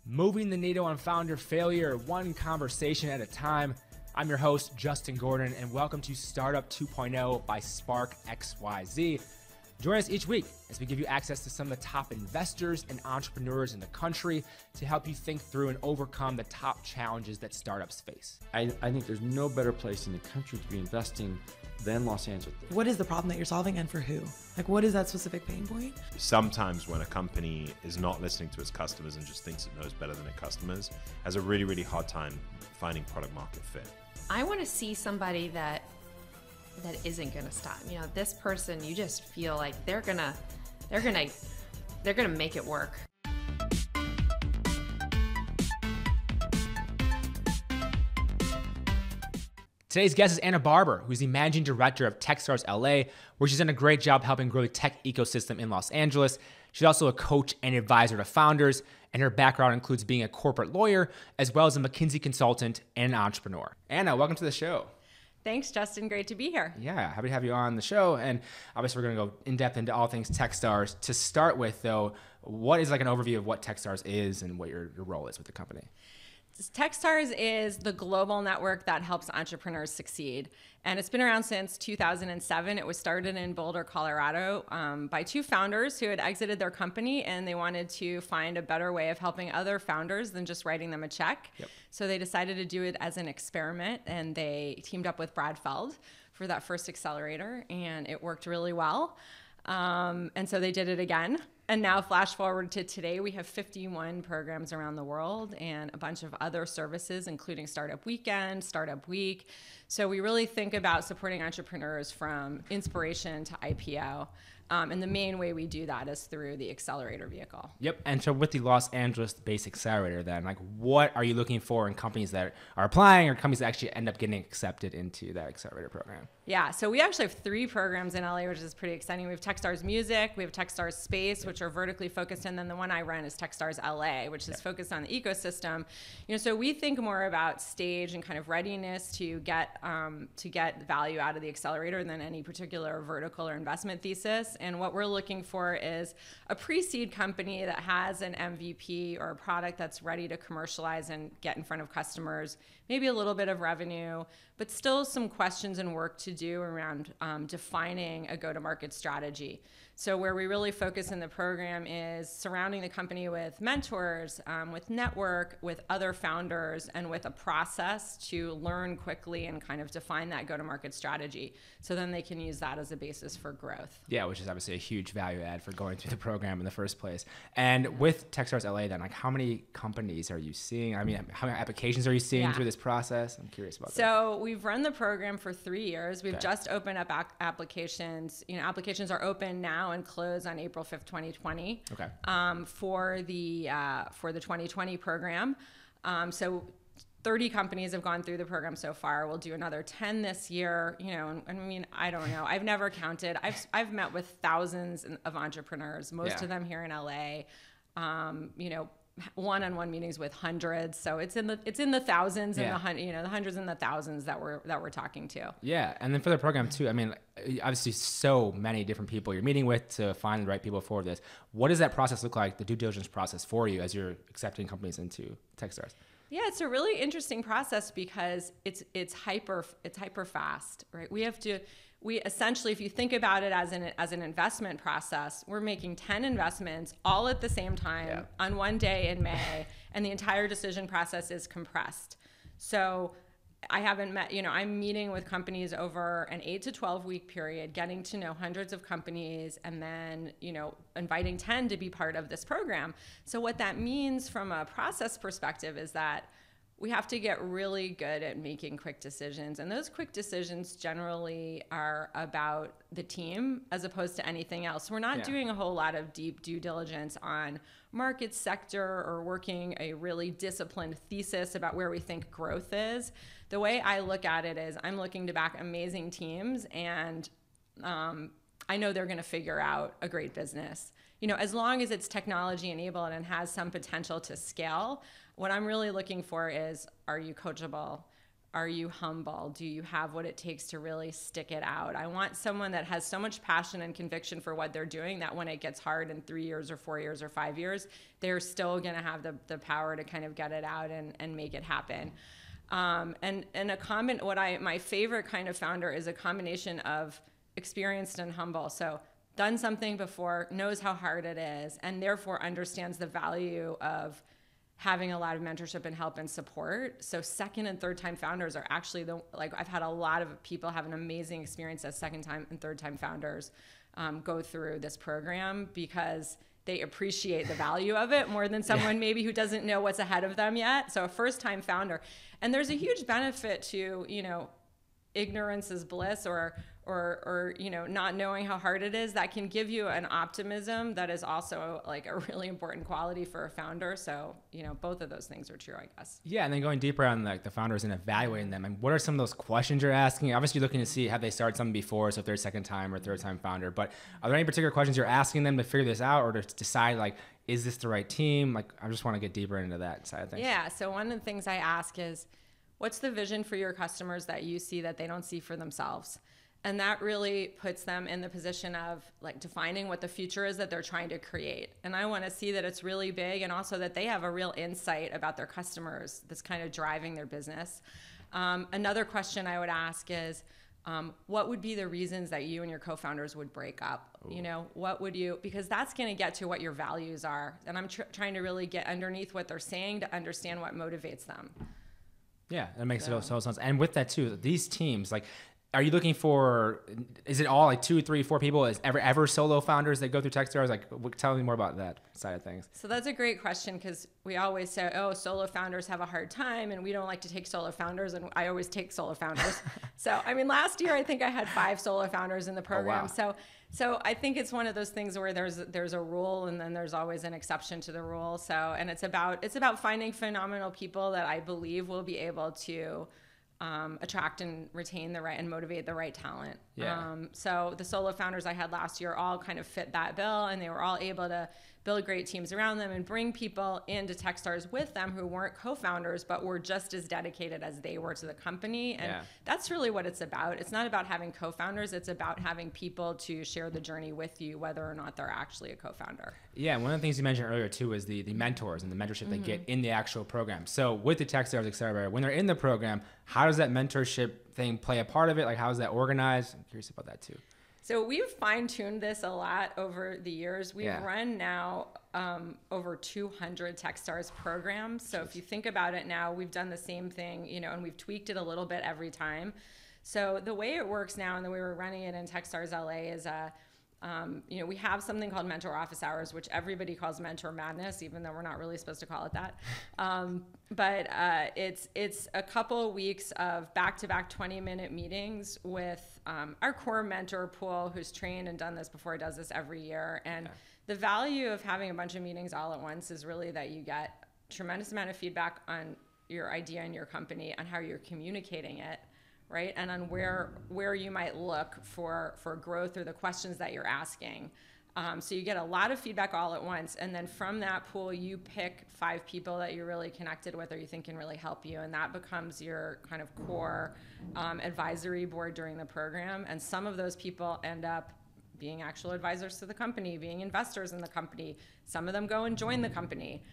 moving the needle on founder failure, one conversation at a time. I'm your host, Justin Gordon, and welcome to Startup 2.0 by Spark XYZ. Join us each week as we give you access to some of the top investors and entrepreneurs in the country to help you think through and overcome the top challenges that startups face. I think there's no better place in the country to be investing than Los Angeles. What is the problem that you're solving and for who? Like, what is that specific pain point? Sometimes when a company is not listening to its customers and just thinks it knows better than its customers, has a really hard time finding product market fit. I want to see somebody that isn't going to stop. You know, this person, you just feel like they're going to make it work. Today's guest is Anna Barber, who's the Managing Director of Techstars LA, where she's done a great job helping grow the tech ecosystem in Los Angeles. She's also a coach and advisor to founders, and her background includes being a corporate lawyer, as well as a McKinsey consultant and an entrepreneur. Anna, welcome to the show. Thanks, Justin. Great to be here. Yeah, happy to have you on the show. And obviously, we're going to go in depth into all things Techstars. To start with, though, what is like an overview of what Techstars is and what your role is with the company? Techstars is the global network that helps entrepreneurs succeed. And it's been around since 2007. It was started in Boulder, Colorado by two founders who had exited their company and they wanted to find a better way of helping other founders than just writing them a check. Yep. So they decided to do it as an experiment and they teamed up with Brad Feld for that first accelerator and it worked really well. And so they did it again. And now flash forward to today, we have 51 programs around the world and a bunch of other services, including Startup Weekend, Startup Week. So we really think about supporting entrepreneurs from inspiration to IPO. And the main way we do that is through the accelerator vehicle. Yep. And so with the Los Angeles-based accelerator then, like what are you looking for in companies that are applying or companies that actually end up getting accepted into that accelerator program? Yeah, so we actually have 3 programs in LA, which is pretty exciting. We have Techstars Music, we have Techstars Space, which are vertically focused, and then the one I run is Techstars LA, which is focused on the ecosystem. You know, so we think more about stage and kind of readiness to get value out of the accelerator than any particular vertical or investment thesis. And what we're looking for is a pre-seed company that has an MVP or a product that's ready to commercialize and get in front of customers, maybe a little bit of revenue, but still some questions and work to do around defining a go-to-market strategy. So where we really focus in the program is surrounding the company with mentors, with network, with other founders, and with a process to learn quickly and kind of define that go-to-market strategy. So then they can use that as a basis for growth. Yeah, which is obviously a huge value add for going through the program in the first place. And with Techstars LA then, like how many companies are you seeing? I mean, how many applications are you seeing through this process? I'm curious about that. So we've run the program for 3 years. We've just opened up applications. You know, applications are open now and close on April 5th, 2020. Okay. For the 2020 program. So 30 companies have gone through the program so far. We'll do another 10 this year. You know, and I mean, I don't know. I've never counted. I've met with thousands of entrepreneurs, most of them here in LA. You know, one-on-one meetings with hundreds, so it's in the thousands and the hundreds and the thousands that we're talking to. Yeah, and then for the program too, I mean, obviously so many different people you're meeting with to find the right people for this. What does that process look like, the due diligence process for you as you're accepting companies into Techstars? Yeah, it's a really interesting process because it's hyper fast, right? We essentially, if you think about it as an investment process, we're making 10 investments all at the same time on one day in May, and the entire decision process is compressed. So I haven't met, you know, I'm meeting with companies over an 8 to 12 week period, getting to know hundreds of companies, and then, you know, inviting 10 to be part of this program. So what that means from a process perspective is that we have to get really good at making quick decisions. And those quick decisions generally are about the team as opposed to anything else. We're not doing a whole lot of deep due diligence on market sector or working a really disciplined thesis about where we think growth is. The way I look at it is I'm looking to back amazing teams, and I know they're going to figure out a great business. You know, as long as it's technology enabled and has some potential to scale, what I'm really looking for is, are you coachable? Are you humble? Do you have what it takes to really stick it out? I want someone that has so much passion and conviction for what they're doing that when it gets hard in 3 years or 4 years or 5 years, they're still going to have the power to kind of get it out and make it happen. My favorite kind of founder is a combination of experienced and humble. So done something before, knows how hard it is, and therefore understands the value of having a lot of mentorship and help and support. So second and third time founders are actually I've had a lot of people have an amazing experience as second time and third time founders go through this program because they appreciate the value of it more than someone maybe who doesn't know what's ahead of them yet. So a first time founder, and there's a huge benefit to, ignorance is bliss or not knowing how hard it is. That can give you an optimism that is also like a really important quality for a founder. So, both of those things are true, I guess. Yeah. And then going deeper on the founders and evaluating them, and what are some of those questions you're asking? Obviously you're looking to see have they started something before, so if they're a second time or third time founder, but are there any particular questions you're asking them to figure this out or to decide is this the right team? I just want to get deeper into that side of things. Yeah. So one of the things I ask is, what's the vision for your customers that you see that they don't see for themselves? And that really puts them in the position of defining what the future is that they're trying to create. And I want to see that it's really big and also that they have a real insight about their customers that's kind of driving their business. Another question I would ask is, what would be the reasons that you and your co-founders would break up? Ooh. What would you, because that's going to get to what your values are. And I'm trying to really get underneath what they're saying to understand what motivates them. Yeah, that makes total sense. And with that too, these teams, are you looking for, is it all 2, 3, 4 people? Is ever solo founders that go through Techstars? Tell me more about that side of things. So that's a great question because we always say, solo founders have a hard time and we don't like to take solo founders, and I always take solo founders. So, last year I think I had 5 solo founders in the program. Oh, wow. So I think it's one of those things where there's a rule and then there's always an exception to the rule. So, and it's about finding phenomenal people that I believe will be able to attract and retain the right and motivate the right talent. Yeah. So the solo founders I had last year all kind of fit that bill, and they were all able to build great teams around them and bring people into Techstars with them who weren't co-founders but were just as dedicated as they were to the company. And that's really what it's about. It's not about having co-founders. It's about having people to share the journey with you, whether or not they're actually a co-founder. Yeah. One of the things you mentioned earlier too is the mentors and the mentorship they get in the actual program. So with the Techstars Accelerator, when they're in the program, how does that mentorship thing play a part of it? How is that organized? I'm curious about that too. So we've fine-tuned this a lot over the years. We've run now over 200 Techstars programs. So if you think about it now, we've done the same thing, and we've tweaked it a little bit every time. So the way it works now and the way we're running it in Techstars LA is we have something called Mentor Office Hours, which everybody calls Mentor Madness, even though we're not really supposed to call it that. But it's a couple of weeks of back-to-back 20-minute meetings with our core mentor pool, who's trained and done this before, does this every year. And the value of having a bunch of meetings all at once is really that you get a tremendous amount of feedback on your idea and your company, on how you're communicating it, right? And on where you might look for growth or the questions that you're asking. So you get a lot of feedback all at once. And then from that pool, you pick 5 people that you're really connected with or you think can really help you. And that becomes your kind of core advisory board during the program. And some of those people end up being actual advisors to the company, being investors in the company. Some of them go and join the company.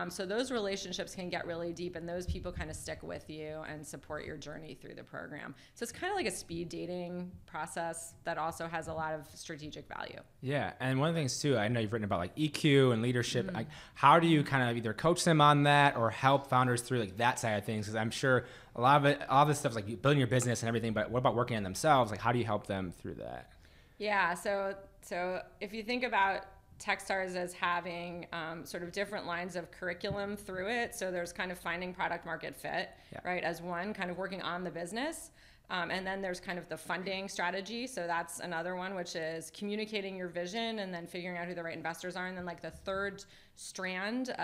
So those relationships can get really deep, and those people kind of stick with you and support your journey through the program. So it's kind of like a speed dating process that also has a lot of strategic value. Yeah, and one of the things too, I know you've written about EQ and leadership. How do you kind of either coach them on that or help founders through that side of things? Because I'm sure a lot of this stuff is building your business and everything, but what about working on themselves? How do you help them through that? Yeah, so if you think about Techstars as having sort of different lines of curriculum through it. So there's kind of finding product market fit, right, as one, kind of working on the business. And then there's kind of the funding strategy. So that's another one, which is communicating your vision and then figuring out who the right investors are. And then the third strand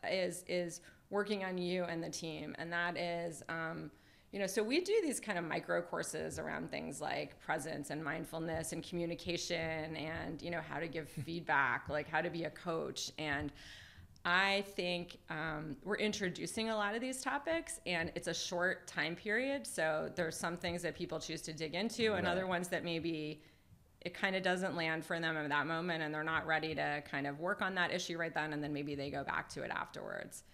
is working on you and the team. And that is, so we do these kind of micro courses around things like presence and mindfulness and communication and, how to give feedback, how to be a coach. And I think we're introducing a lot of these topics, and it's a short time period. So there's some things that people choose to dig into, and other ones that maybe it kind of doesn't land for them at that moment, and they're not ready to kind of work on that issue right then, and then maybe they go back to it afterwards.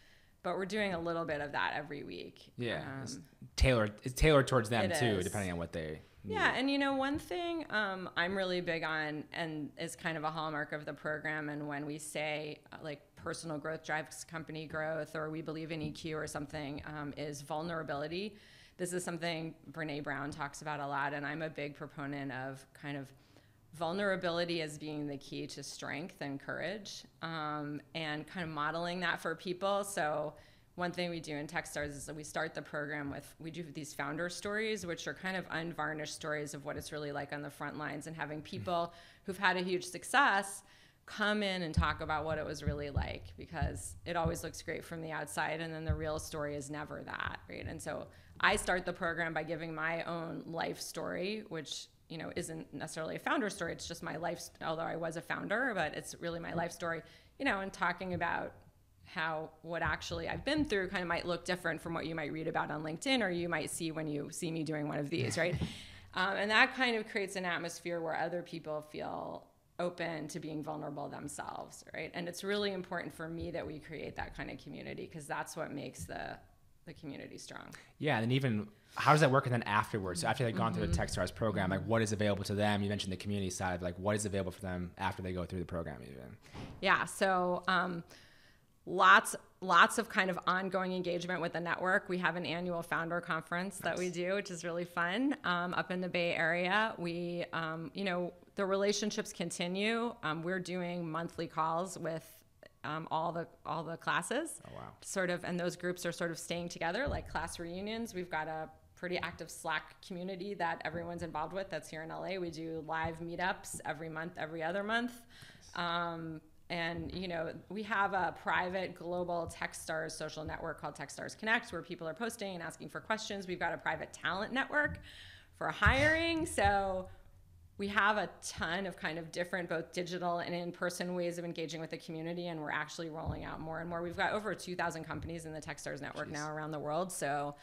But we're doing a little bit of that every week. Yeah, it's tailored towards them too, is. depending on what they need. Yeah, and one thing I'm really big on, and is kind of a hallmark of the program, and when we say like personal growth drives company growth, or we believe in EQ or something, is vulnerability. This is something Brene Brown talks about a lot, and I'm a big proponent of kind of vulnerability as being the key to strength and courage, and kind of modeling that for people. So one thing we do in Techstars is that we start the program with, we do these founder stories, which are kind of unvarnished stories of what it's really like on the front lines, and having people who've had a huge success come in and talk about what it was really like, because it always looks great from the outside, and then the real story is never that, right? And so I start the program by giving my own life story, which isn't necessarily a founder story. It's just my life, although I was a founder, but it's really my life story, and talking about how what actually I've been through kind of might look different from what you might read about on LinkedIn, or you might see when you see me doing one of these, right? And that kind of creates an atmosphere where other people feel open to being vulnerable themselves, right? And it's really important for me that we create that kind of community, because that's what makes the community strong. Yeah, and even how does that work then afterwards? So after they've gone through the Techstars program, like what is available to them? You mentioned the community side, like what is available for them after they go through the program even? Yeah, so lots of kind of ongoing engagement with the network. We have an annual founder conference that we do, which is really fun, up in the Bay Area. We, the relationships continue. We're doing monthly calls with all the classes. Oh, wow. Sort of, and those groups are sort of staying together like class reunions. We've got a pretty active Slack community that everyone's involved with that's here in LA. We do live meetups every month, every other month. And, we have a private global Techstars social network called Techstars Connect, where people are posting and asking for questions. We've got a private talent network for hiring. So we have a ton of kind of different, both digital and in-person ways of engaging with the community, and we're actually rolling out more and more. We've got over 2,000 companies in the Techstars network now around the world. So,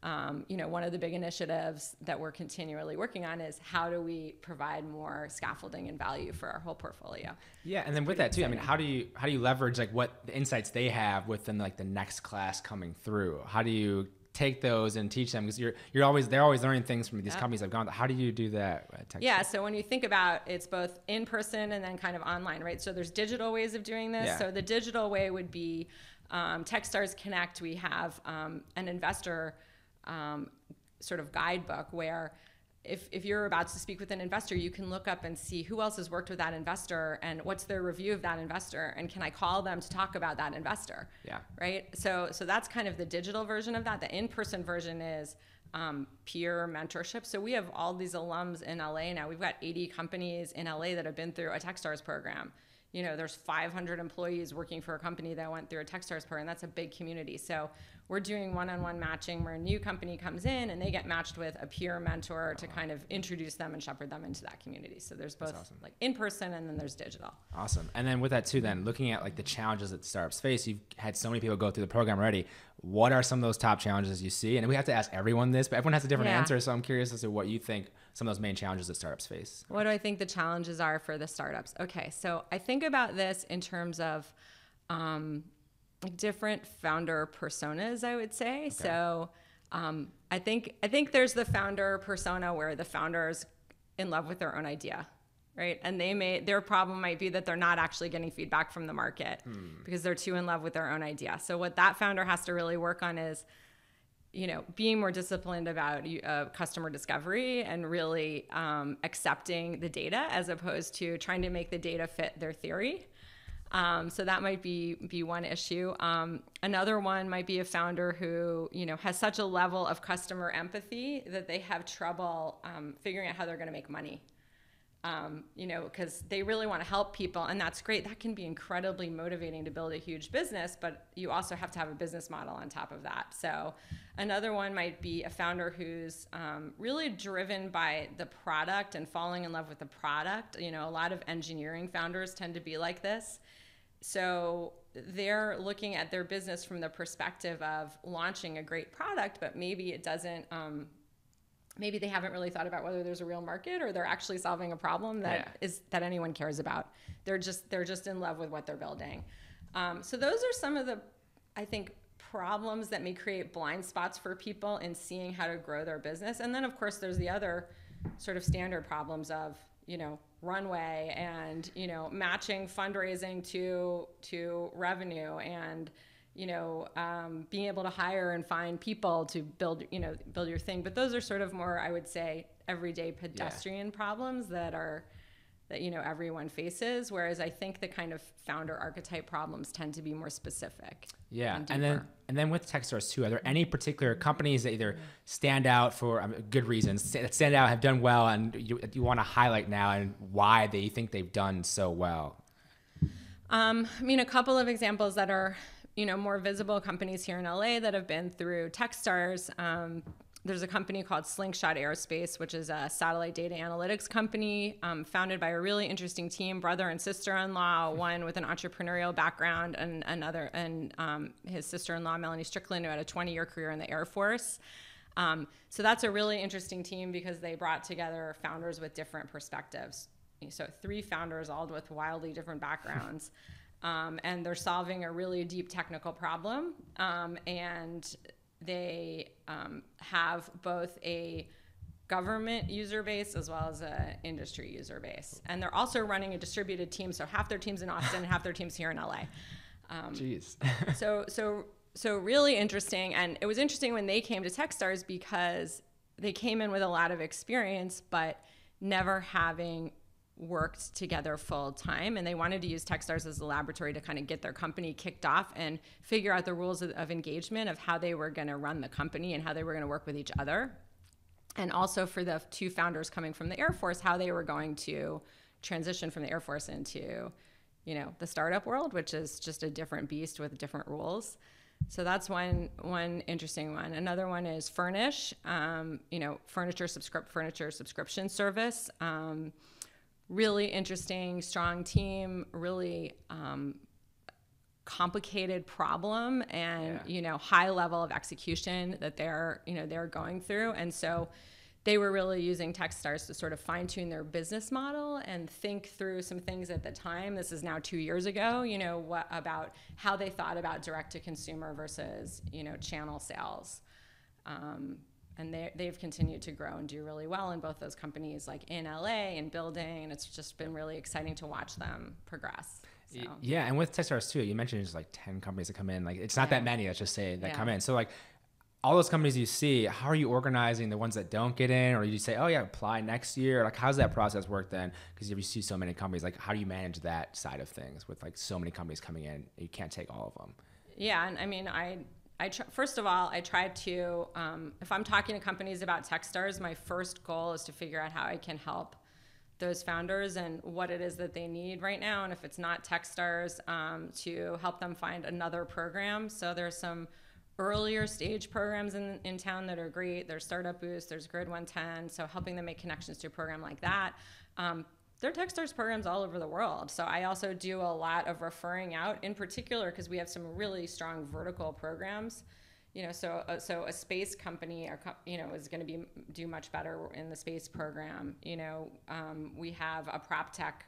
one of the big initiatives that we're continually working on is how do we provide more scaffolding and value for our whole portfolio. Yeah, and then with that too, exciting. I mean, how do you leverage like what the insights they have within like the next class coming through? How do you take those and teach them, because they're always learning things from these companies I've gone to. How do you do that at Techstars? Yeah, so when you think about it's both in person and then kind of online, right? So there's digital ways of doing this. Yeah. So the digital way would be Techstars Connect. We have an investor sort of guidebook where if you're about to speak with an investor, you can look up and see who else has worked with that investor and what's their review of that investor, and can I call them to talk about that investor? Yeah. Right. So that's kind of the digital version of that. The in-person version is peer mentorship. So we have all these alums in LA now. We've got 80 companies in LA that have been through a Techstars program. There's 500 employees working for a company that went through a Techstars program. That's a big community. So we're doing one-on-one matching where a new company comes in and they get matched with a peer mentor to kind of introduce them and shepherd them into that community. So there's both like in person and then there's digital. Awesome. And then with that too, then looking at like the challenges that startups face, you've had so many people go through the program already. What are some of those top challenges you see? And we have to ask everyone this, but everyone has a different answer. So I'm curious as to what you think some of those main challenges that startups face. What do I think the challenges are for the startups? Okay, so I think about this in terms of different founder personas, I would say. Okay. So I think there's the founder persona where the founder's in love with their own idea, right? And their problem might be that they're not actually getting feedback from the market because they're too in love with their own idea. So what that founder has to really work on is, being more disciplined about customer discovery and really accepting the data as opposed to trying to make the data fit their theory. So that might be one issue. Another one might be a founder who, has such a level of customer empathy that they have trouble figuring out how they're going to make money. Because they really want to help people, and that's great. That can be incredibly motivating to build a huge business, but you also have to have a business model on top of that. So another one might be a founder who's really driven by the product and falling in love with the product. A lot of engineering founders tend to be like this. so they're looking at their business from the perspective of launching a great product, but maybe it doesn't, maybe they haven't really thought about whether there's a real market or they're actually solving a problem that that anyone cares about. They're just in love with what they're building. So those are some of the, I think, problems that may create blind spots for people in seeing how to grow their business. And then of course there's the other sort of standard problems of, runway and, matching fundraising to revenue and, being able to hire and find people to build your thing. But those are sort of more, I would say, everyday pedestrian problems that everyone faces. Whereas I think the kind of founder archetype problems tend to be more specific. Yeah. And then with Techstars too, are there any particular companies that either stand out for good reasons, that stand out, have done well, and you want to highlight now and why they think they've done so well? A couple of examples that are, more visible companies here in LA that have been through Techstars. There's a company called Slingshot Aerospace, which is a satellite data analytics company founded by a really interesting team, brother and sister-in-law, one with an entrepreneurial background and his sister-in-law, Melanie Strickland, who had a 20-year career in the Air Force. So that's a really interesting team because they brought together founders with different perspectives. So 3 founders, all with wildly different backgrounds. And they're solving a really deep technical problem. And they have both a government user base as well as an industry user base. And they're also running a distributed team. So half their team's in Austin and half their team's here in LA. Jeez. So really interesting. And it was interesting when they came to Techstars because they came in with a lot of experience, but never having worked together full time, and they wanted to use Techstars as a laboratory to kind of get their company kicked off and figure out the rules of engagement of how they were going to run the company and how they were going to work with each other. And also for the 2 founders coming from the Air Force, how they were going to transition from the Air Force into, the startup world, which is just a different beast with different rules. So that's one interesting one. Another one is Furnish, furniture subscription service. Really interesting, strong team, really complicated problem, and high level of execution that they're going through. And so they were really using Techstars to sort of fine tune their business model and think through some things at the time. This is now 2 years ago. What about how they thought about direct to consumer versus channel sales. And they've continued to grow and do really well in both those companies, like in LA and building. And it's just been really exciting to watch them progress. So. Yeah, and with Techstars too, you mentioned there's like 10 companies that come in. Like it's not that many, let's just say, that come in. So like all those companies you see, how are you organizing the ones that don't get in? Or you say, oh yeah, apply next year? Like how's that process work then? Because if you see so many companies, like how do you manage that side of things with like so many companies coming in? You can't take all of them. Yeah, and first of all, I try to, if I'm talking to companies about Techstars, my first goal is to figure out how I can help those founders and what it is that they need right now. And if it's not Techstars, to help them find another program. So there's some earlier stage programs in town that are great. There's Startup Boost, there's Grid 110. So helping them make connections to a program like that. There are Techstars programs all over the world. So I also do a lot of referring out, in particular because we have some really strong vertical programs. So a space company, is going to do much better in the space program. We have a prop tech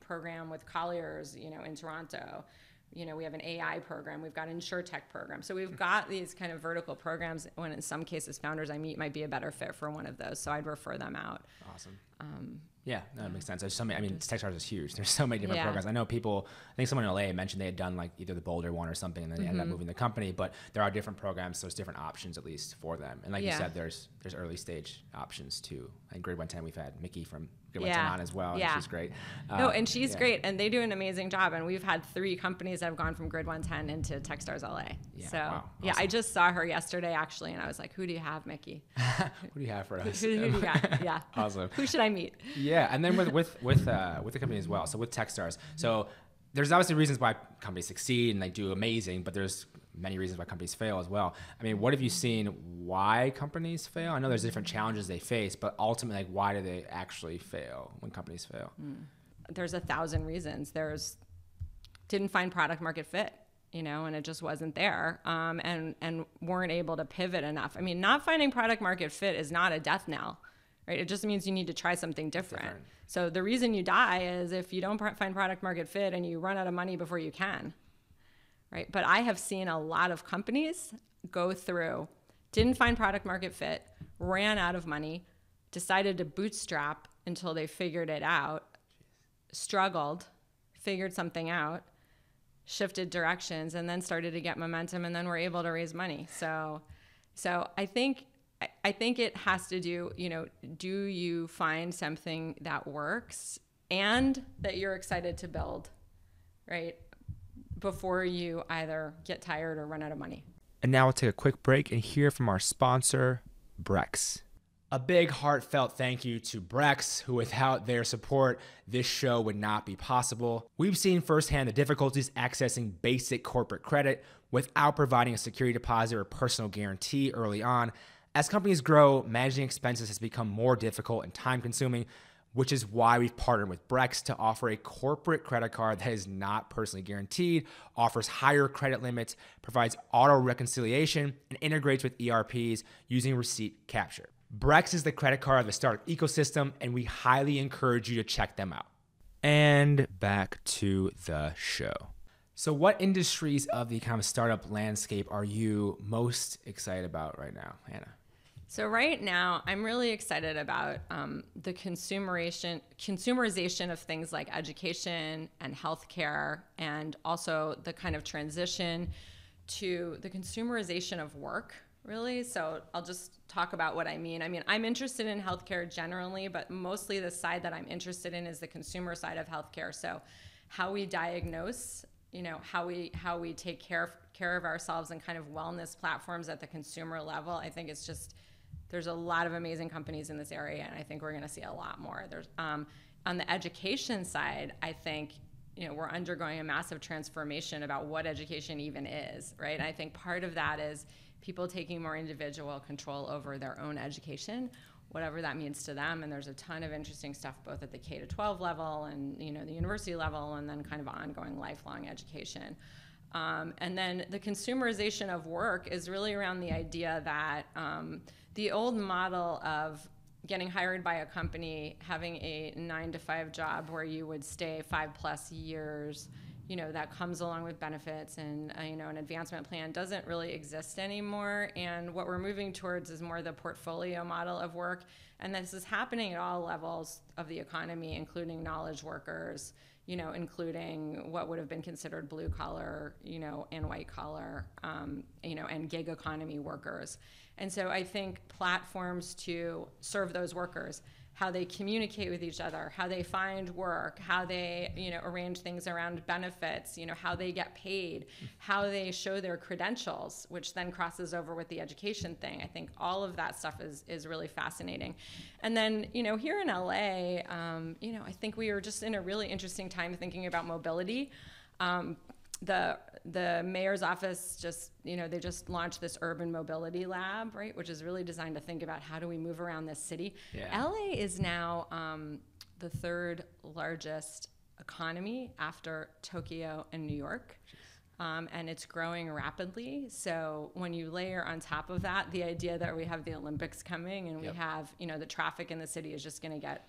program with Colliers, in Toronto. We have an AI program. We've got an InsurTech program. So we've got these kind of vertical programs when in some cases founders I meet might be a better fit for one of those. So I'd refer them out. Awesome. Yeah, that makes sense. There's so many, Techstars is huge. There's so many different programs. I know I think someone in LA mentioned they had done like either the Boulder one or something, and then they ended up moving the company, but there are different programs. So there's different options at least for them. And like you said, there's early stage options too. In Grid 110, we've had Mickey from Grid 110 on as well. And she's great. And she's great. And they do an amazing job. And we've had 3 companies that have gone from Grid 110 into Techstars LA. Yeah, so wow. Yeah, I just saw her yesterday actually. And I was like, who do you have, Mickey? What do you have for us? Who do you got? Yeah. Awesome. Who should I meet? Yeah. And then with the company as well. So with Techstars, so there's obviously reasons why companies succeed and they do amazing, but there's many reasons why companies fail as well. What have you seen why companies fail? I know there's different challenges they face, but ultimately, like, why do they actually fail when companies fail? There's 1,000 reasons. There's didn't find product market fit, and it just wasn't there, and weren't able to pivot enough. I mean, not finding product market fit is not a death knell, right? It just means you need to try something different. So the reason you die is if you don't find product market fit and you run out of money before you can, right? But I have seen a lot of companies go through, didn't find product market fit, ran out of money, decided to bootstrap until they figured it out, struggled, figured something out, shifted directions, and then started to get momentum, and then were able to raise money. So I think it has to do, do you find something that works and that you're excited to build, right? Before you either get tired or run out of money. And now we'll take a quick break and hear from our sponsor, Brex. A big heartfelt thank you to Brex, who without their support, this show would not be possible. We've seen firsthand the difficulties accessing basic corporate credit without providing a security deposit or personal guarantee early on. As companies grow, managing expenses has become more difficult and time consuming, which is why we've partnered with Brex to offer a corporate credit card that is not personally guaranteed, offers higher credit limits, provides auto reconciliation, and integrates with ERPs using receipt capture. Brex is the credit card of the startup ecosystem, and we highly encourage you to check them out. And back to the show. So what industries of the kind of startup landscape are you most excited about right now, Hannah? So right now, I'm really excited about the consumerization of things like education and healthcare, and also the kind of transition to the consumerization of work, really. So I'll just talk about what I mean. I mean, I'm interested in healthcare generally, but mostly the side that I'm interested in is the consumer side of healthcare. So how we diagnose, how we take care of ourselves, and kind of wellness platforms at the consumer level. I think it's just, there's a lot of amazing companies in this area, and I think we're going to see a lot more. There's on the education side, I think we're undergoing a massive transformation about what education even is, right? And I think part of that is people taking more individual control over their own education, whatever that means to them. And there's a ton of interesting stuff both at the K-12 level and the university level, and then kind of ongoing lifelong education. And then the consumerization of work is really around the idea that the old model of getting hired by a company, having a 9-to-5 job where you would stay 5+ years, that comes along with benefits and an advancement plan, doesn't really exist anymore. And what we're moving towards is more the portfolio model of work. And this is happening at all levels of the economy, including knowledge workers, including what would have been considered blue collar, and white collar, and gig economy workers. And so I think platforms to serve those workers, how they communicate with each other, how they find work, how they, arrange things around benefits, how they get paid, how they show their credentials, which then crosses over with the education thing. I think all of that stuff is really fascinating. And then, here in LA, I think we are just in a really interesting time thinking about mobility. The mayor's office they just launched this urban mobility lab, right, which is really designed to think about how do we move around this city. Yeah. LA is now the third largest economy after Tokyo and New York. And it's growing rapidly. So when you layer on top of that the idea that we have the Olympics coming and we have, the traffic in the city is just going to get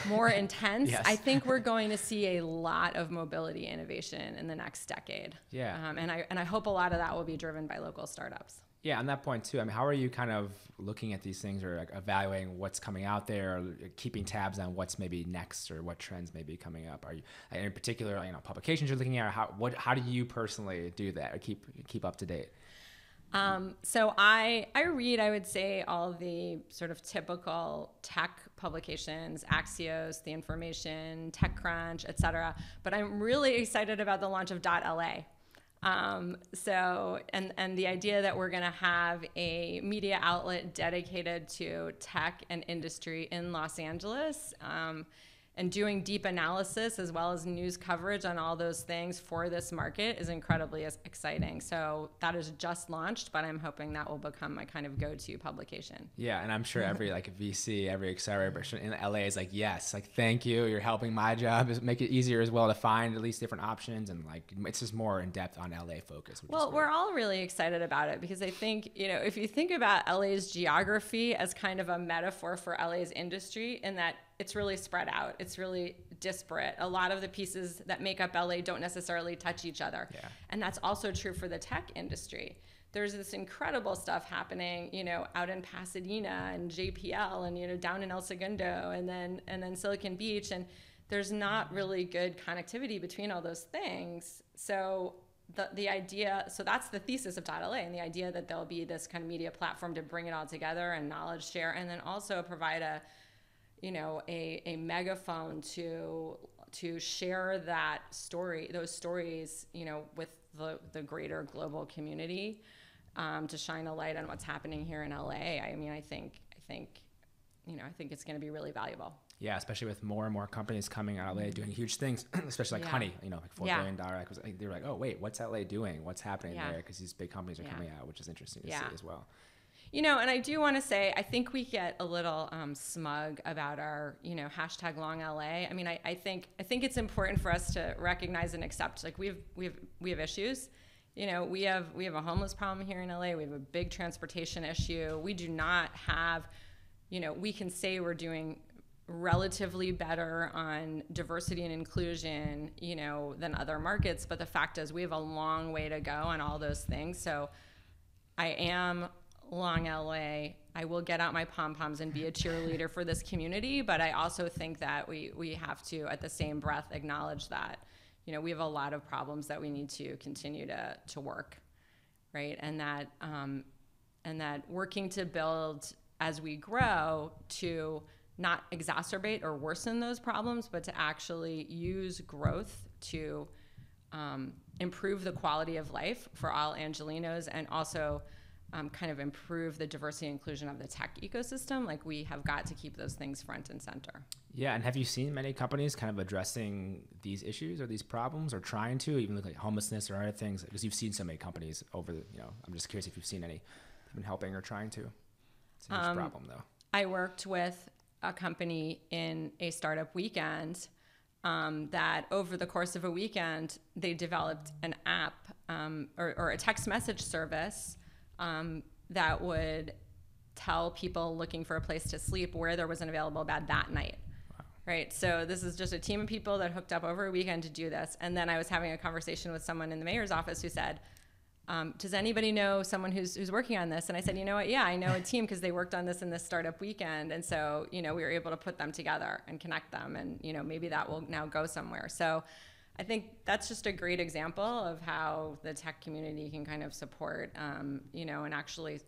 more intense. Yes. I think we're going to see a lot of mobility innovation in the next decade. Yeah. And I hope a lot of that will be driven by local startups. Yeah, on that point too, I mean, how are you kind of looking at these things, or evaluating what's coming out there, or keeping tabs on what's maybe next, or what trends may be coming up? Are you, in particular, publications you're looking at, or how do you personally do that, or keep up to date? So I read, I would say, all the sort of typical tech publications, Axios, The Information, TechCrunch, et cetera. But I'm really excited about the launch of .LA. So the idea that we're going to have a media outlet dedicated to tech and industry in Los Angeles. doing deep analysis as well as news coverage on all those things for this market is incredibly exciting. So that is just launched, but I'm hoping that will become my kind of go-to publication. Yeah, and I'm sure every like VC, every accelerator in LA is like, yes, like thank you, you're helping my job, make it easier as well to find at least different options, and like it's just more in depth on LA focus. Well, we're all really excited about it because I think, if you think about LA's geography as kind of a metaphor for LA's industry, in that it's really spread out. It's really disparate. A lot of the pieces that make up LA don't necessarily touch each other. Yeah. And that's also true for the tech industry. There's this incredible stuff happening, out in Pasadena and JPL and, down in El Segundo and then Silicon Beach. And there's not really good connectivity between all those things. So the idea, so that's the thesis of .LA, and the idea that there'll be this kind of media platform to bring it all together and knowledge share, and then also provide a megaphone to share that story, those stories, with the greater global community, to shine a light on what's happening here in LA. I mean, I think it's going to be really valuable. Yeah, especially with more and more companies coming out of LA doing huge things, especially like Honey, like $4 billion acquisition. They're like, oh wait, what's LA doing? What's happening there? Because these big companies are coming out, which is interesting to see as well. And I do want to say, I think we get a little smug about our, hashtag long LA. I mean, I think it's important for us to recognize and accept, like we have issues. We have a homeless problem here in LA. We have a big transportation issue. We do not have, we can say we're doing relatively better on diversity and inclusion, than other markets. But the fact is we have a long way to go on all those things. So I am long LA. I will get out my pom-poms and be a cheerleader for this community. But I also think that we have to, at the same breath, acknowledge that, we have a lot of problems that we need to continue to work, right? And that working to build as we grow to not exacerbate or worsen those problems, but to actually use growth to improve the quality of life for all Angelenos, and also kind of improve the diversity and inclusion of the tech ecosystem. Like, we have got to keep those things front and center. Yeah, and have you seen many companies kind of addressing these issues or these problems, or trying to, even look like homelessness or other things? Because you've seen so many companies over the, I'm just curious if you've seen any that have been helping or trying to. It's a huge problem, though. I worked with a company in a startup weekend that over the course of a weekend, they developed an app or a text message service that would tell people looking for a place to sleep where there was an available bed that night. Wow. Right. So this is just a team of people that hooked up over a weekend to do this. And then I was having a conversation with someone in the mayor's office who said, does anybody know someone who's working on this? And I said, you know what? Yeah, I know a team because they worked on this in this startup weekend. And so, we were able to put them together and connect them, and, maybe that will now go somewhere. So I think that's just a great example of how the tech community can kind of support, and actually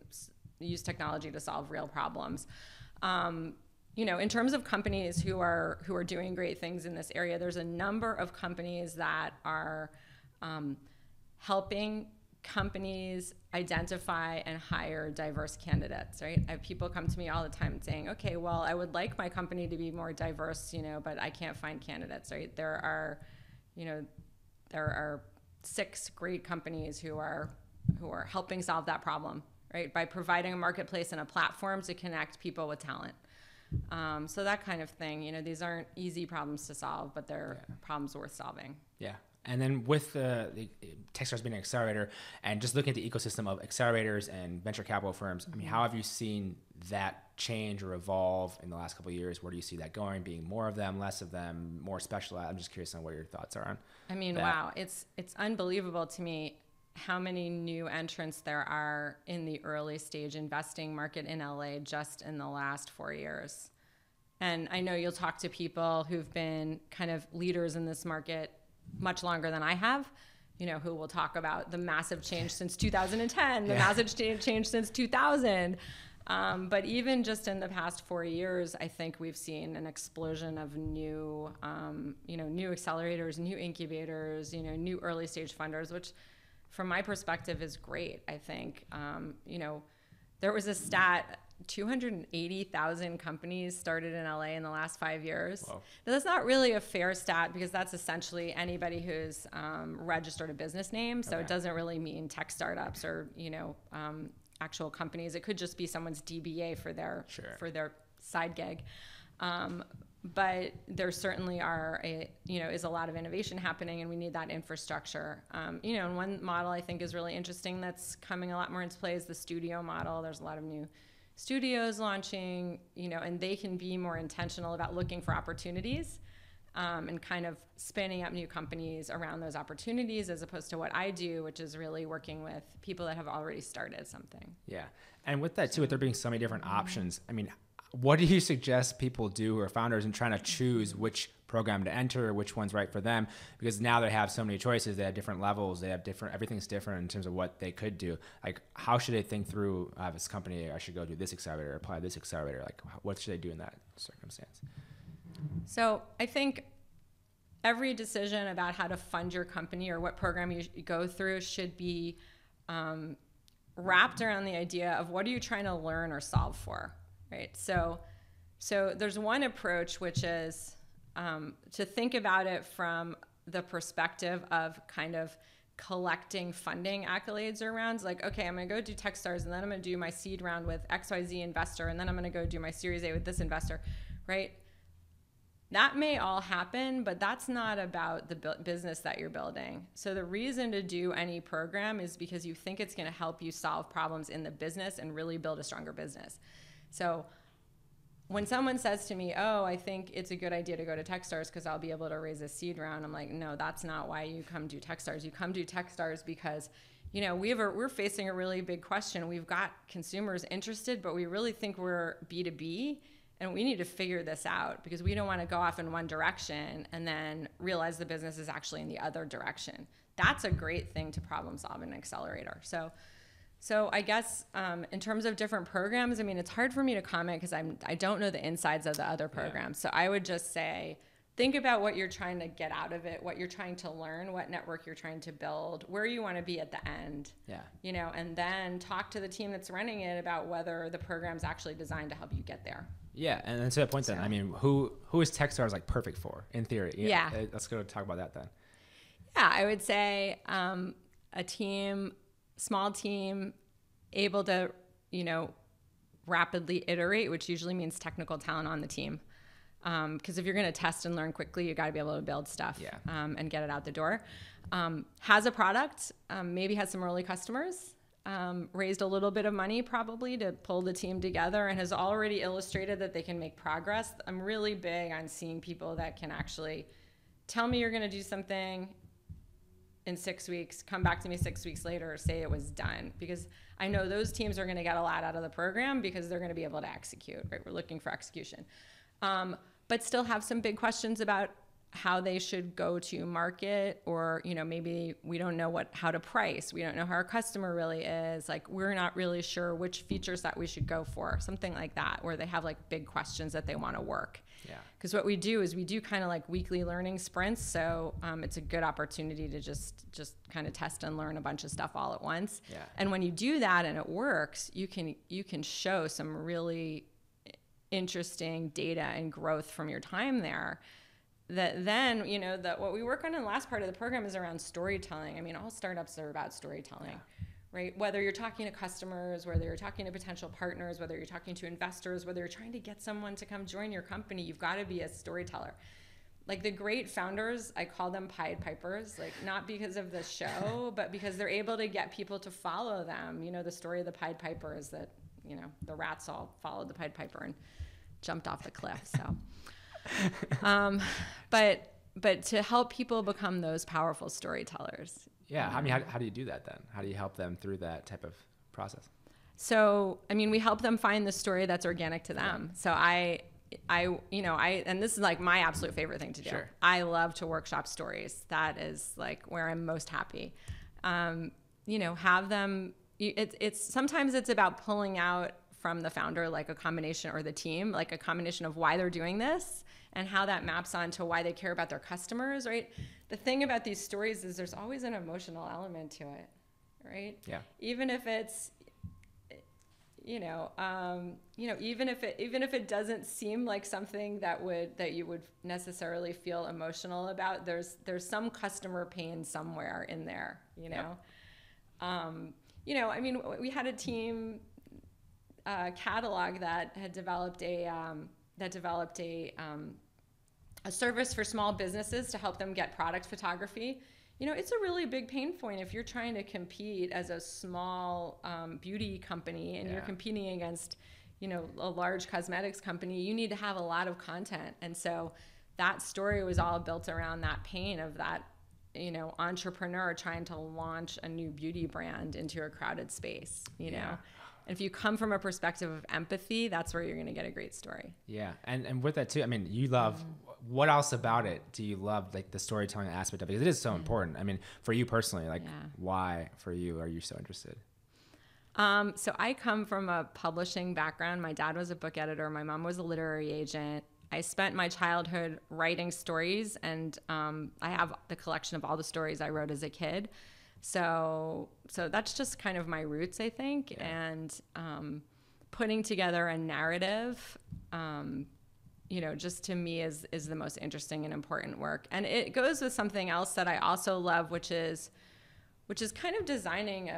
use technology to solve real problems. In terms of companies who are doing great things in this area, there's a number of companies that are helping companies identify and hire diverse candidates, right? I have people come to me all the time saying, okay, well, I would like my company to be more diverse, but I can't find candidates, right? There are 6 great companies who are helping solve that problem, right? By providing a marketplace and a platform to connect people with talent. So that kind of thing, these aren't easy problems to solve, but they're problems worth solving. Yeah. And then with the Techstars being an accelerator, and just looking at the ecosystem of accelerators and venture capital firms, I mean, how have you seen that change or evolve in the last couple of years? Where do you see that going? Being more of them, less of them, more specialized? I'm just curious on what your thoughts are on. I mean, that. Wow, it's unbelievable to me how many new entrants there are in the early stage investing market in LA just in the last 4 years. And I know you'll talk to people who've been kind of leaders in this market much longer than I have, who will talk about the massive change since 2010, the massive change since 2000. But even just in the past 4 years, I think we've seen an explosion of new accelerators, new incubators, new early stage funders, which from my perspective is great. I think, there was a stat 280,000 companies started in LA in the last 5 years. Wow. Now, that's not really a fair stat because that's essentially anybody who's registered a business name. So Okay. it doesn't really mean tech startups or, actual companies. It could just be someone's DBA for their Sure. for their side gig. But there certainly is a lot of innovation happening, and we need that infrastructure. And one model I think is really interesting that's coming a lot more into play is the studio model. There's a lot of new studios launching, and they can be more intentional about looking for opportunities and kind of spinning up new companies around those opportunities, as opposed to what I do, which is really working with people that have already started something. Yeah. And with that too, with there being so many different options, I mean, what do you suggest people do who are founders and trying to choose which program to enter, which one's right for them? Because now they have so many choices, they have different levels, they have everything's different in terms of what they could do. Like, how should they think through, I have this company, I should go do this accelerator, apply this accelerator? Like, what should they do in that circumstance? So I think every decision about how to fund your company or what program you go through should be wrapped around the idea of what are you trying to learn or solve for, right? So there's one approach, which is to think about it from the perspective of kind of collecting funding accolades or rounds. Like, okay, I'm going to go do Techstars, and then I'm going to do my seed round with XYZ investor, and then I'm going to go do my Series A with this investor, right? That may all happen, but that's not about the business that you're building. So the reason to do any program is because you think it's going to help you solve problems in the business and really build a stronger business. So when someone says to me, oh, I think it's a good idea to go to Techstars because I'll be able to raise a seed round, I'm like, no, that's not why you come do Techstars. You come do Techstars because, we're facing a really big question. We've got consumers interested, but we really think we're B2B, and we need to figure this out because we don't want to go off in one direction and then realize the business is actually in the other direction. That's a great thing to problem solve in an accelerator. So I guess in terms of different programs, I mean, it's hard for me to comment because I don't know the insides of the other programs. Yeah. So I would just say, think about what you're trying to get out of it, what you're trying to learn, what network you're trying to build, where you want to be at the end. Yeah. And then talk to the team that's running it about whether the program's actually designed to help you get there. Yeah, and to that point then, I mean, who is Techstars like perfect for, in theory? Yeah. Let's go talk about that then. Yeah, I would say a team, small team, able to, rapidly iterate, which usually means technical talent on the team. Because if you're going to test and learn quickly, you got to be able to build stuff and get it out the door. Has a product, maybe has some early customers, raised a little bit of money probably to pull the team together, and has already illustrated that they can make progress. I'm really big on seeing people that can actually tell me you're going to do something in 6 weeks, come back to me 6 weeks later, say it was done, because I know those teams are going to get a lot out of the program because they're going to be able to execute, right? We're looking for execution. But still have some big questions about how they should go to market, or, maybe we don't know how to price. We don't know who our customer really is. Like, we're not really sure which features that we should go for, something like that, where they have like big questions that they want to work. Yeah. Because what we do is we do kind of like weekly learning sprints. So it's a good opportunity to just kind of test and learn a bunch of stuff all at once. Yeah. And when you do that and it works, you can show some really interesting data and growth from your time there. That then, what we work on in the last part of the program is around storytelling. I mean, all startups are about storytelling, right? Whether you're talking to customers, whether you're talking to potential partners, whether you're talking to investors, whether you're trying to get someone to come join your company, you've got to be a storyteller. Like the great founders, I call them Pied Pipers, like not because of the show, but because they're able to get people to follow them. The story of the Pied Piper is that, the rats all followed the Pied Piper and jumped off the cliff. So, but to help people become those powerful storytellers. Yeah. I mean, how do you do that then? How do you help them through that type of process? So, I mean, we help them find the story that's organic to them. So and this is like my absolute favorite thing to do. Sure. I love to workshop stories. That is like where I'm most happy. Have them, sometimes it's about pulling out from the founder, like a combination, or the team, like a combination of why they're doing this and how that maps onto why they care about their customers, right? The thing about these stories is there's always an emotional element to it, right? Yeah. Even if it's, even if it doesn't seem like something that you would necessarily feel emotional about, there's some customer pain somewhere in there, Yep. I mean, we had a team catalog that had developed a service for small businesses to help them get product photography. It's a really big pain point if you're trying to compete as a small beauty company and you're competing against, a large cosmetics company. You need to have a lot of content. And so that story was all built around that pain of that, entrepreneur trying to launch a new beauty brand into a crowded space, know. And if you come from a perspective of empathy, that's where you're going to get a great story. Yeah. And with that too, I mean, you love, what else about it do you love, like the storytelling aspect of it? Because it is so important. I mean, for you personally, why for you are you so interested? So I come from a publishing background. My dad was a book editor. My mom was a literary agent. I spent my childhood writing stories, and I have the collection of all the stories I wrote as a kid. So that's just kind of my roots, I think. Yeah. And putting together a narrative, just to me is the most interesting and important work. And it goes with something else that I also love, which is kind of designing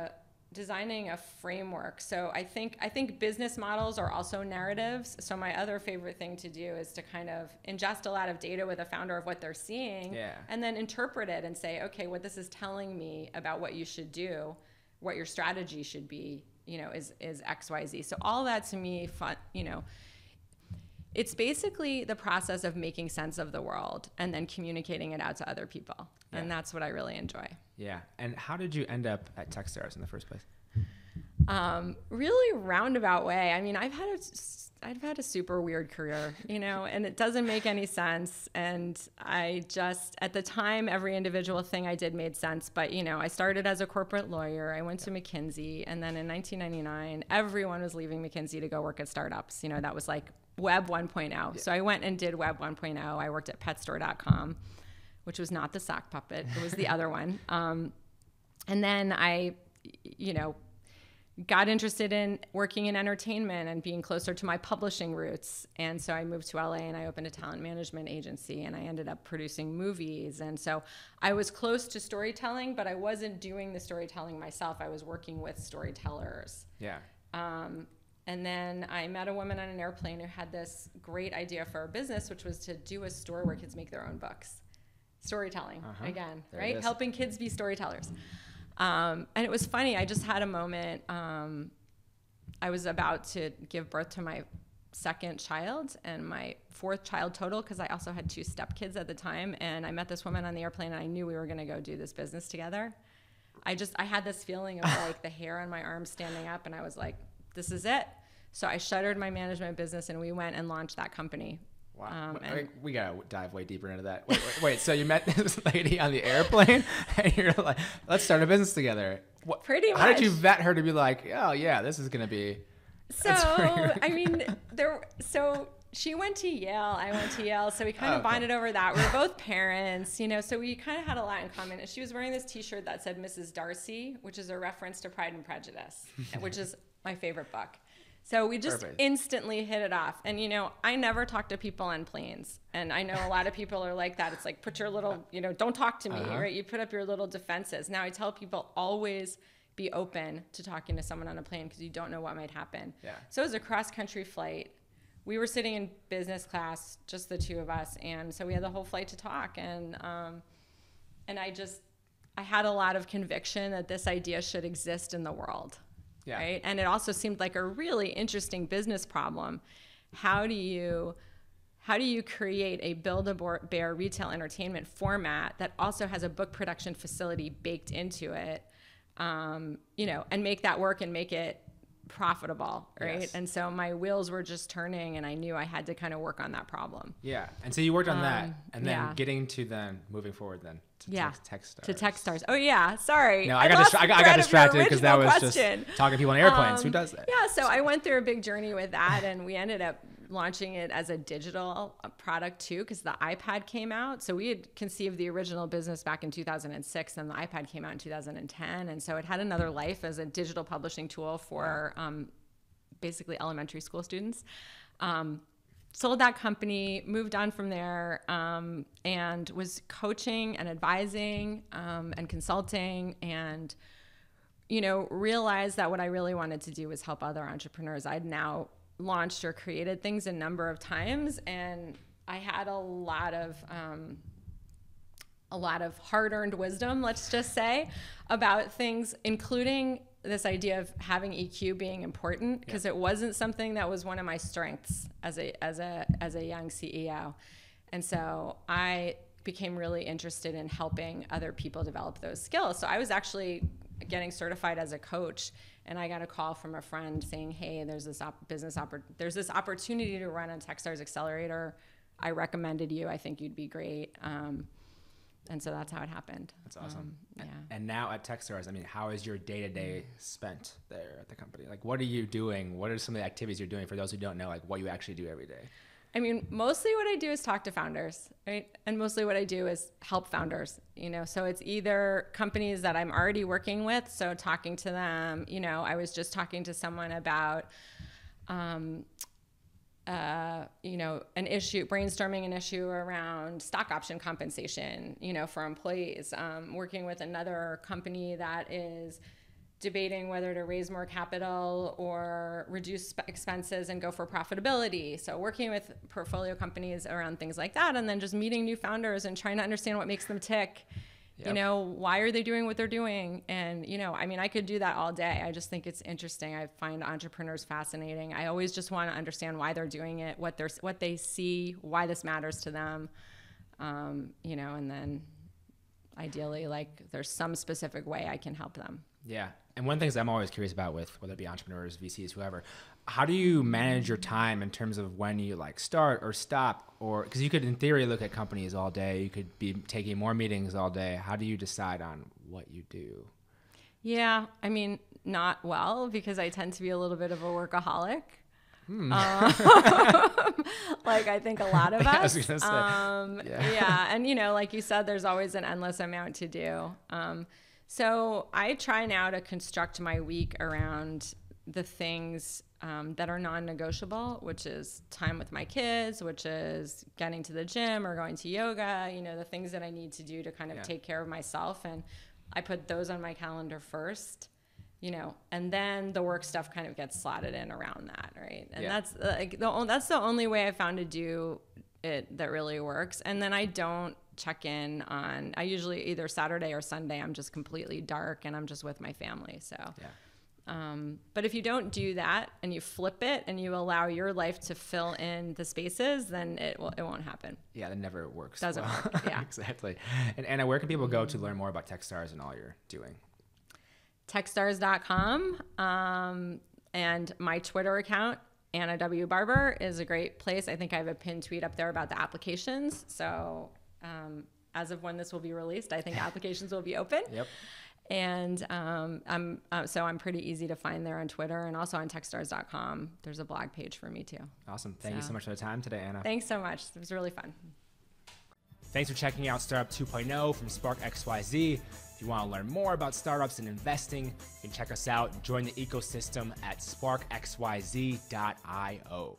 a framework. So I think business models are also narratives. So my other favorite thing to do is to kind of ingest a lot of data with a founder of what they're seeing, and then interpret it and say, okay, what this is telling me about what you should do, what your strategy should be, is X, Y, Z. So all that to me, fun, it's basically the process of making sense of the world and then communicating it out to other people. Yeah. And that's what I really enjoy. Yeah. And how did you end up at Techstars in the first place? Really roundabout way. I mean, I've had a super weird career, and it doesn't make any sense. And at the time, every individual thing I did made sense. But, I started as a corporate lawyer. I went to McKinsey. And then in 1999, everyone was leaving McKinsey to go work at startups. That was like Web 1.0. Yeah. So I went and did Web 1.0. I worked at petstore.com, which was not the sock puppet. It was the other one. And then I, got interested in working in entertainment and being closer to my publishing roots. And so I moved to LA and I opened a talent management agency, and I ended up producing movies. And so I was close to storytelling, but I wasn't doing the storytelling myself. I was working with storytellers. Yeah. And then I met a woman on an airplane who had this great idea for a business, which was to do a store where kids make their own books. Storytelling, again, there right? Helping kids be storytellers. And it was funny. I just had a moment. I was about to give birth to my second child and my fourth child total, because I also had 2 stepkids at the time. And I met this woman on the airplane, and I knew we were going to go do this business together. I had this feeling of like the hair on my arm standing up, and I was like, this is it. So I shuttered my management business, and we went and launched that company. Wow. We got to dive way deeper into that. Wait. So you met this lady on the airplane and you're like, let's start a business together. Pretty much. How did you vet her to be like, oh yeah, this is going to be. So, I mean, so she went to Yale. I went to Yale. So we kind of bonded over that. We were both parents, so we kind of had a lot in common. And she was wearing this t-shirt that said Mrs. Darcy, which is a reference to Pride and Prejudice, which is my favorite book. So we just instantly hit it off. And, I never talk to people on planes. And I know a lot of people are like that. It's like, put your little, don't talk to me, right? You put up your little defenses. Now I tell people always be open to talking to someone on a plane, because you don't know what might happen. Yeah. So it was a cross-country flight. We were sitting in business class, just the 2 of us. And so we had the whole flight to talk. And I had a lot of conviction that this idea should exist in the world. Yeah. Right. And it also seemed like a really interesting business problem. How do you create a Build-A-Bear retail entertainment format that also has a book production facility baked into it, and make that work and make it profitable, right? Yes. And so my wheels were just turning, and I knew I had to kind of work on that problem. Yeah. And so you worked on that, and then getting to moving forward then to Techstars. To Techstars. Oh yeah, sorry. No, I got distracted because that was question. Just talking to people on airplanes. Who does that? Yeah, so I went through a big journey with that, and we ended up launching it as a digital product too, because the iPad came out. So we had conceived the original business back in 2006, and the iPad came out in 2010. And so it had another life as a digital publishing tool for basically elementary school students. Sold that company, moved on from there, and was coaching and advising and consulting, and realized that what I really wanted to do was help other entrepreneurs. I'd now launched or created things a number of times, and I had a lot of hard-earned wisdom, let's just say, about things, including this idea of having EQ being important, because it wasn't something that was one of my strengths as a young CEO. And so I became really interested in helping other people develop those skills. So I was actually getting certified as a coach, and I got a call from a friend saying, hey, there's this opportunity to run a Techstars Accelerator. I recommended you. I think you'd be great. And so that's how it happened. That's awesome. Yeah. And now at Techstars, I mean, how is your day-to-day spent there at the company? Like, what are you doing? What are some of the activities you're doing for those who don't know, like what you actually do every day? I mean, mostly what I do is talk to founders, right? And mostly what I do is help founders, so it's either companies that I'm already working with. So talking to them, I was just talking to someone about, brainstorming an issue around stock option compensation, for employees, working with another company that is debating whether to raise more capital or reduce expenses and go for profitability. So working with portfolio companies around things like that, and then just meeting new founders and trying to understand what makes them tick. Why are they doing what they're doing? And, I could do that all day. I just think it's interesting. I find entrepreneurs fascinating. I always just want to understand why they're doing it, what they see, why this matters to them. And then ideally, there's some specific way I can help them. Yeah. And one of the things I'm always curious about with whether it be entrepreneurs, VCs, whoever, how do you manage your time in terms of when you start or stop? Or because you could, in theory, look at companies all day. You could be taking more meetings all day. How do you decide on what you do? Yeah. Not well, because I tend to be a little bit of a workaholic. I think a lot of us. I was gonna say. Yeah. And, like you said, there's always an endless amount to do. So I try now to construct my week around the things that are non-negotiable, which is time with my kids, which is getting to the gym or going to yoga, the things that I need to do to kind of take care of myself. And I put those on my calendar first, and then the work stuff kind of gets slotted in around that, right? And that's the only way I found to do it that really works. And then I don't check in on, I usually either Saturday or Sunday, I'm just completely dark and I'm just with my family. So, but if you don't do that and you flip it and you allow your life to fill in the spaces, then it won't happen. Yeah, that never works. Doesn't work. Yeah, exactly. And Anna, where can people go to learn more about Techstars and all you're doing? Techstars.com. And my Twitter account, Anna W. Barber, is a great place. I think I have a pinned tweet up there about the applications. So as of when this will be released, I think applications will be open. Yep. And I'm pretty easy to find there on Twitter, and also on Techstars.com. There's a blog page for me too. Awesome. Thank you so much for the time today, Anna. Thanks so much. It was really fun. Thanks for checking out Startup 2.0 from Spark XYZ. If you want to learn more about startups and investing, you can check us out and join the ecosystem at sparkxyz.io.